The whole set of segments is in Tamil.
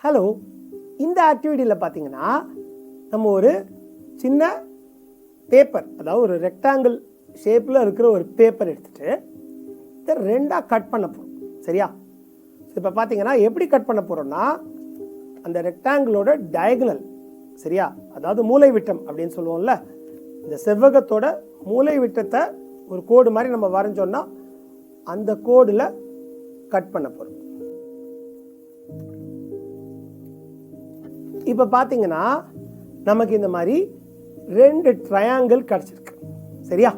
ஹலோ, இந்த ஆக்டிவிட்டியில் பார்த்தீங்கன்னா நம்ம ஒரு சின்ன பேப்பர், அதாவது ஒரு ரெக்டாங்கிள் ஷேப்பில் இருக்கிற ஒரு பேப்பர் எடுத்துகிட்டு இதை ரெண்டாக கட் பண்ண போகிறோம். சரியா? இப்போ பார்த்தீங்கன்னா எப்படி கட் பண்ண போகிறோம்னா, அந்த ரெக்டாங்கிளோட டயகனல், சரியா, அதாவது மூலை விட்டம் அப்படின்னு சொல்லுவோம்ல, இந்த செவ்வகத்தோட மூலை விட்டத்தை ஒரு கோடு மாதிரி நம்ம வரைஞ்சோம்னா அந்த கோடில் கட் பண்ண போகிறோம். இப்போ பார்த்தீங்கன்னா நமக்கு இந்த மாதிரி 2 ட்ரையாங்கிள் கிடச்சிருக்கு. சரியா?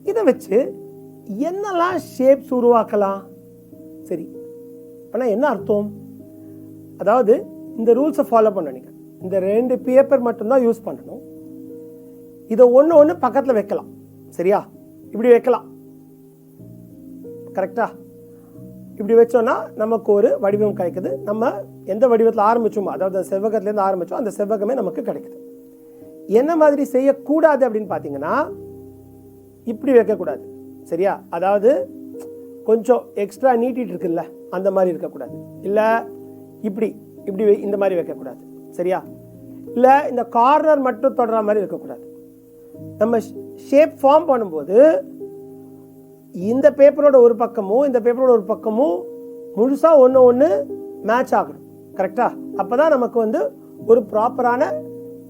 இதை வச்சு என்னெல்லாம் ஷேப்ஸ் உருவாக்கலாம்? சரி, ஆனால் என்ன அர்த்தம்? அதாவது இந்த ரூல்ஸை ஃபாலோ பண்ண நீங்கள் இந்த 2 பேப்பர் மட்டும்தான் யூஸ் பண்ணணும். இதை ஒன்று பக்கத்தில் வைக்கலாம். சரியா? இப்படி வைக்கலாம். கரெக்டா? இப்படி வச்சோன்னா நமக்கு ஒரு வடிவம் கிடைக்குது. நம்ம எந்த வடிவத்தில் ஆரம்பிச்சோமோ, அதாவது செவ்வகத்துலேருந்து ஆரம்பித்தோம், அந்த செவ்வகமே நமக்கு கிடைக்குது. என்ன மாதிரி செய்யக்கூடாது அப்படின்னு பார்த்தீங்கன்னா, இப்படி வைக்கக்கூடாது. சரியா? அதாவது கொஞ்சம் எக்ஸ்ட்ரா நீட்டிட்டு இருக்குல்ல, அந்த மாதிரி இருக்கக்கூடாது. இல்லை இப்படி இப்படி இந்த மாதிரி வைக்கக்கூடாது. சரியா? இல்லை இந்த கார்னர் மட்டும் தொடர மாதிரி இருக்கக்கூடாது. நம்ம ஷேப் ஃபார்ம் பண்ணும்போது இந்த பேப்பரோட ஒரு பக்கமும் இந்த பேப்பரோட ஒரு பக்கமும் முழுசாக ஒன்று மேட்ச் ஆகணும். கரெக்டா? அப்போ தான் நமக்கு ஒரு ப்ராப்பரான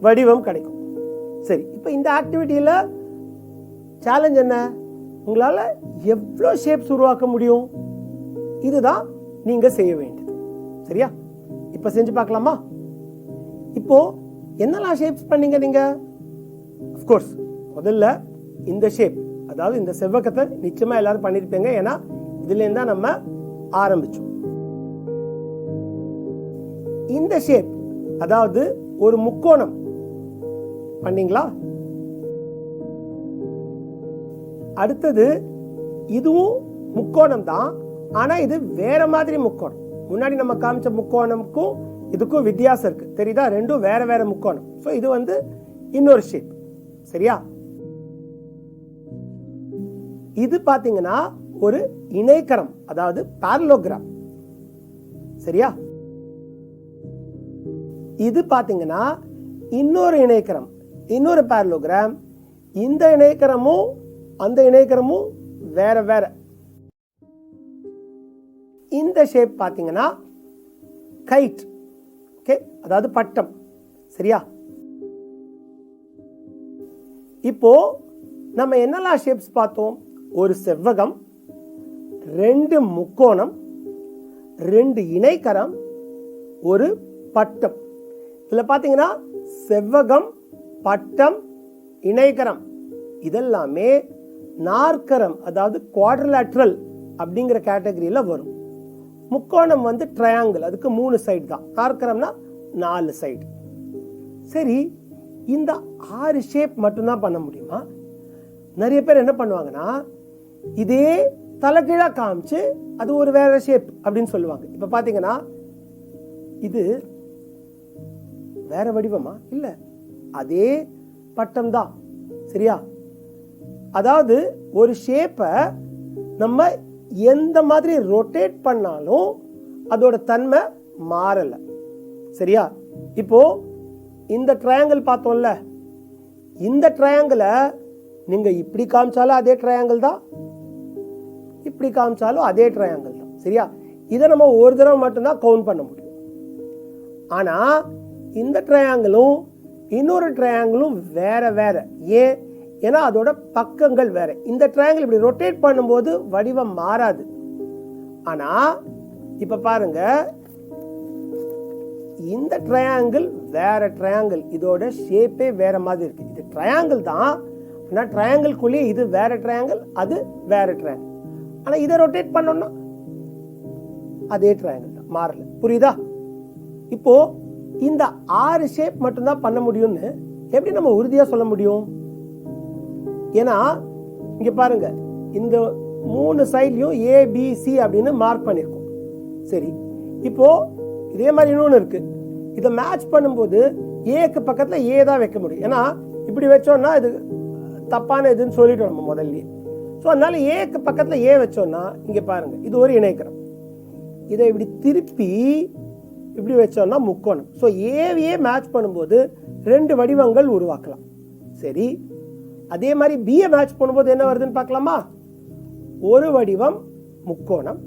வடிவம் கிடைக்கும். சரி, இப்போ இந்த ஆக்டிவிட்டியில் சேலஞ்ச் என்ன? உங்களால் எவ்வளோ ஷேப்ஸ் உருவாக்க முடியும்? இதுதான் நீங்கள் செய்ய வேண்டியது. சரியா? இப்போ செஞ்சு பார்க்கலாமா? இப்போ என்னெல்லாம் ஷேப்ஸ் பண்ணீங்க நீங்கள்? அஃப்கோர்ஸ் முதல்ல இந்த ஷேப், அதாவது இந்த செவ்வகத்தை நிச்சயமா எல்லாரும் பண்ணிருப்பீங்க. ஏன்னா இதுலேருந்து தான் நம்ம ஆரம்பிச்சோம். இந்த ஷேப், அதாவது ஒரு முக்கோணம் பண்ணீங்களா? அடுத்தது இதுவும் முக்கோணம் தான், ஆனா இது வேற மாதிரி முக்கோணம். முன்னாடி நம்ம காமிச்ச முக்கோணமுக்கும் இதுக்கும் வித்தியாசம் இருக்கு. தெரியுதா? ரெண்டும் வேற வேற முக்கோணம். ஸோ இது இன்னொரு ஷேப். சரியா? இது பாத்தீங்கன்னா ஒரு இணைகரம், அதாவது parallelogram. சரியா? இது பாத்தீங்கன்னா இன்னொரு இணைகரம், இன்னொரு parallelogram. இந்த இணைகரமும் அந்த இணைகரமும் வேற வேற. இந்த ஷேப் பாத்தீங்கன்னா கைட், ஓகே, அதாவது பட்டம். சரியா? இப்போ நம்ம என்னெல்லாம் ஷேப்ஸ் பார்த்தோம்? ஒரு செவ்வகம், 2 முக்கோணம், 2 இணைகரம், ஒரு பட்டம். இதுல பாத்தீங்கன்னா செவ்வகம், பட்டம், இணைகரம் இதெல்லாமே நாற்கரம், அதாவது குவாட்ரிலேட்ரல் அப்படிங்கிற கேட்டகரியில வரும். முக்கோணம் ட்ரையாங்கிள், அதுக்கு 3 சைடு தான். நாற்கரம்னா 4 சைடு. சரி, இந்த 6 ஷேப் மட்டும்தான் பண்ண முடியுமா? நிறைய பேர் என்ன பண்ணுவாங்கன்னா, இதே தலைகீழா காமிச்சு அது ஒரு வேற ஷேப் அப்படின்னு சொல்லுவாங்க. இப்ப பாத்தீங்கன்னா இது வேற வடிவமா? இல்ல, அதே பட்டம் தான். சரியா? அதாவது ஒரு ஷேப்பை நம்ம எந்த மாதிரி ரொட்டேட் பண்ணாலும் அதோட தன்மை மாறல. சரியா? இப்போ இந்த ட்ரையாங்கிள் பார்த்தோம்ல, இந்த ட்ரையாங்கிளை நீங்க இப்படி காமிச்சாலும் அதே ட்ரையாங்கிள் தான், இப்படி காமிச்சாலும் அதே ட்ரையாங்கிள் தான். சரியா? இதை நம்ம ஒரு தடவை மட்டும்தான் கவுண்ட் பண்ண முடியும். ஆனா இந்த ட்ரையாங்கிளும் இன்னொரு ட்ரையாங்கிளும் வேற வேற. ஏன்? ஏன்னா அதோட பக்கங்கள் வேற. இந்த ட்ரையாங்கிள் இப்படி ரொட்டேட் பண்ணும்போது வடிவம் மாறாது. ஆனா இப்ப பாருங்க, இந்த ட்ரையாங்கிள் வேற ட்ரையாங்கிள், இதோட ஷேப்பே வேற மாதிரி இருக்கு. இது ட்ரையாங்கிள் தான், ஆனா ட்ரையாங்கிள்குள்ளே இது வேற ட்ரையாங்கிள், அது வேற ட்ரையாங்கிள். ஆனா இதை ரொட்டேட் பண்ணோம்னா அதே ட்ரையாங்கிள் தான், மாறல. புரியுதா? இப்போ இந்த 6 ஷேப் மட்டும்தான் பண்ண முடியும்னு எப்படி நம்ம உறுதியா சொல்ல முடியும்? ஏன்னா இங்க பாருங்க, இந்த 3 சைட்லயும் ABC அப்படின்னு மார்க் பண்ணிருக்கோம். சரி, இப்போ இதே மாதிரி இன்னொன்னு இருக்கு. இதை மேட்ச் பண்ணும்போது ஏக்கு பக்கத்துல ஏ தான் வைக்க முடியும். ஏன்னா இப்படி வச்சோம்னா இது தப்பான இதுன்னு சொல்லிட்டோம் நம்ம முதல்ல. ஸோ அதனால ஏக்கு பக்கத்துல ஏ வச்சோம்னா இங்க பாருங்க, இது ஒரு இணைகரம். இதை இப்படி திருப்பி இப்படி வச்சோம்னா முக்கோணம். ஸோ ஏவியே மேட்ச் பண்ணும்போது 2 வடிவங்கள் உருவாக்கலாம். சரி, அதே மாதிரி பியை மேட்ச் பண்ணும்போது என்ன வருதுன்னு பார்க்கலாமா? ஒரு வடிவம் முக்கோணம்,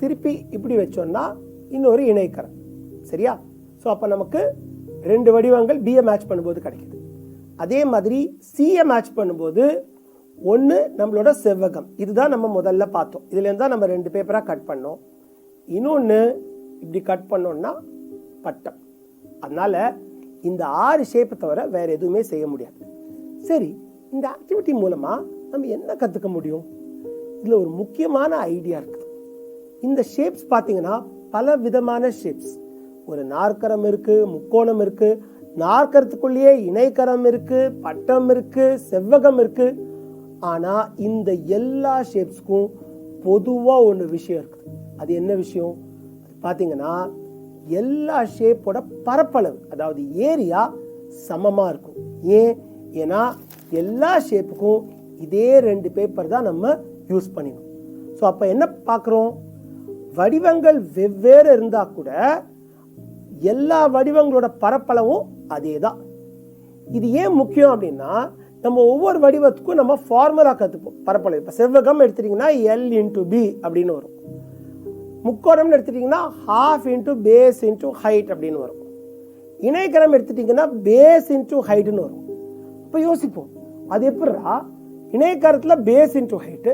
திருப்பி இப்படி வச்சோம்னா இன்னொரு இணைக்கரம். சரியா? ஸோ அப்போ நமக்கு 2 வடிவங்கள் பியை மேட்ச் பண்ணும்போது கிடைக்குது. அதே மாதிரி சியை மேட்ச் பண்ணும்போது ஒன்று நம்மளோட செவ்வகம், இதுதான் நம்ம முதல்ல பார்த்தோம். இதுலேருந்து தான் நம்ம 2 பேப்பராக கட் பண்ணோம். இன்னொன்று இப்படி கட் பண்ணோம்னா பட்டம். அதனால இந்த 6 ஷேப்பை தவிர வேற எதுவுமே செய்ய முடியாது. சரி, இந்த ஆக்டிவிட்டி மூலமா நம்ம என்ன கற்றுக்க முடியும்? இதில் ஒரு முக்கியமான ஐடியா இருக்குது. இந்த ஷேப்ஸ் பார்த்தீங்கன்னா பல விதமான ஷேப்ஸ். ஒரு நாற்கரம் இருக்கு, முக்கோணம் இருக்கு, நாற்கரத்துக்குள்ளேயே இணைக்கரம் இருக்கு, பட்டம் இருக்கு, செவ்வகம் இருக்கு. ஆனா இந்த எல்லா ஷேப்ஸ்க்கும் பொதுவா ஒன்று விஷயம் இருக்குது. அது என்ன விஷயம்? பார்த்தீங்கன்னா எல்லா ஷேப்போட பரப்பளவு, அதாவது ஏரியா சமமா இருக்கும். ஏன்னா எல்லா ஷேப்புக்கும் இதே 2 பேப்பர் தான் நம்ம யூஸ் பண்ணிக்கணும். ஸோ அப்போ என்ன பார்க்குறோம்? வடிவங்கள் வெவ்வேறு இருந்தா கூட எல்லா வடிவங்களோட பரப்பளவும் அதே தான். இது ஏன் முக்கியம் அப்படின்னா, நம்ம ஒவ்வொரு வடிவத்துக்கும் நம்ம ஃபார்முலா கற்றுப்போம். பரப்பளவு இப்போ செவ்வகம் எடுத்துட்டீங்கன்னா L×B அப்படின்னு வரும். முக்கோணம்னு எடுத்துட்டீங்கன்னா ½ × பேஸ் × ஹைட் அப்படின்னு வரும். இணைக்கரம் எடுத்துட்டீங்கன்னா பேஸ் × ஹைட்னு வரும். இப்போ யோசிப்போம், அது எப்படிரா இணையக்கரத்தில் பேஸ் × ஹைட்டு,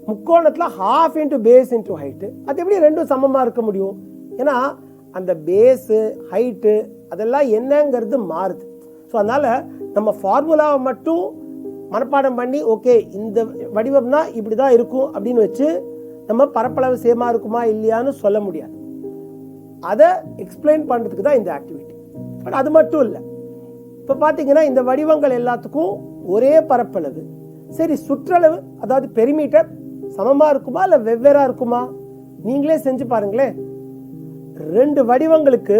முக்கோணத்தில் ½ × பேஸ் × ஹைட்டு, அது எப்படி ரெண்டும் சமமாக இருக்க முடியும்? ஏன்னா அந்த பேஸு ஹைட்டு அதெல்லாம் என்னங்கிறது மாறுது. ஸோ அதனால நம்ம ஃபார்முலாவை மட்டும் மனப்பாடம் பண்ணி ஓகே இந்த வடிவம்னா இப்படி தான் இருக்கும் அப்படின்னு வச்சு நம்ம பரப்பளவு சேமா இருக்குமா இல்லையான்னு சொல்ல முடியாது. அதை எக்ஸ்பிளைன் பண்ணுறதுக்கு தான் இந்த ஆக்டிவிட்டி. பட் அது மட்டும் இல்லை, இப்போ பார்த்தீங்கன்னா இந்த வடிவங்கள் எல்லாத்துக்கும் ஒரே பரப்பளவு. சரி, சுற்றளவு அதாவது பெரிமீட்டர் சமமாக இருக்குமா இல்லை வெவ்வேறாக இருக்குமா? நீங்களே செஞ்சு பாருங்களேன். 2 வடிவங்களுக்கு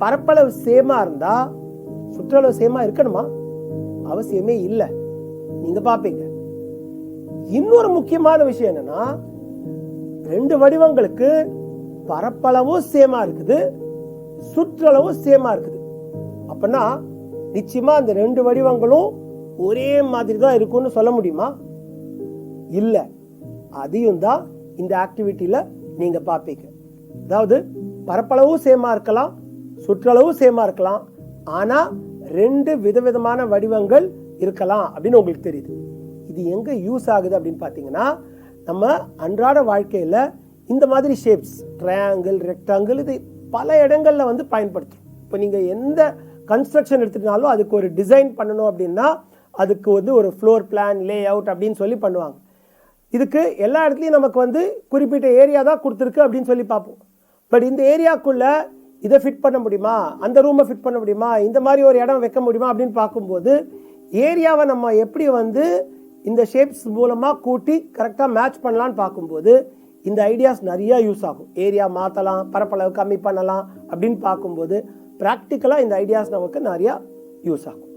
பரப்பளவு சேமா இருந்தா சுற்றளவு சேமா இருக்கணுமா? அவசியமே இல்லை. நீங்க பாப்பீங்க. இன்னொரு முக்கியமான விஷயம் என்னன்னா, 2 வடிவங்களுக்கு பரப்பளவும் சேமா இருக்குது, சுற்றளவும் சேமா இருக்குது. அப்படின்னா நிச்சயமா அந்த 2 வடிவங்களும் ஒரே மாதிரி தான் இருக்கும்னு சொல்ல முடியுமா? இல்ல. அதையும் தான் இந்த ஆக்டிவிட்டியில நீங்க பாப்பீங்க. அதாவது பரப்பளவும் சேமா இருக்கலாம், சுற்றளவும் சேமா இருக்கலாம், ஆனா 2 விதவிதமான வடிவங்கள் இருக்கலாம் அப்படின்னு உங்களுக்கு தெரியுது. இது எங்க யூஸ் ஆகுது அப்படின்னு பாத்தீங்கன்னா, நம்ம அன்றாட வாழ்க்கையில இந்த மாதிரி ஷேப்ஸ், ட்ரையாங்கிள், ரெக்டாங்கிள், இது பல இடங்கள்ல வந்து பயன்படுத்தும். இப்போ நீங்க எந்த கன்ஸ்ட்ரக்ஷன் எடுத்துட்டாலும் அதுக்கு ஒரு டிசைன் பண்ணணும் அப்படின்னா அதுக்கு வந்து ஒரு ஃப்ளோர் பிளான், லே அவுட் அப்படின்னு சொல்லி பண்ணுவாங்க. இதுக்கு எல்லா இடத்துலையும் நமக்கு வந்து குறிப்பிட்ட ஏரியா தான் கொடுத்துருக்கு அப்படின்னு சொல்லி பார்ப்போம். பட் இந்த ஏரியாக்குள்ள இதை ஃபிட் பண்ண முடியுமா, அந்த ரூமை ஃபிட் பண்ண முடியுமா, இந்த மாதிரி ஒரு இடம் வைக்க முடியுமா அப்படின்னு பார்க்கும்போது ஏரியாவை நம்ம எப்படி வந்து இந்த ஷேப்ஸ் மூலமாக கூட்டி கரெக்டாக மேட்ச் பண்ணலான்னு பார்க்கும்போது இந்த ஐடியாஸ் நிறையா யூஸ் ஆகும். ஏரியா மாற்றலாம், பரப்பளவு கம்மி பண்ணலாம் அப்படின்னு பார்க்கும்போது ப்ராக்டிக்கலாக இந்த ஐடியாஸ் நமக்கு நிறையா யூஸ் ஆகும்.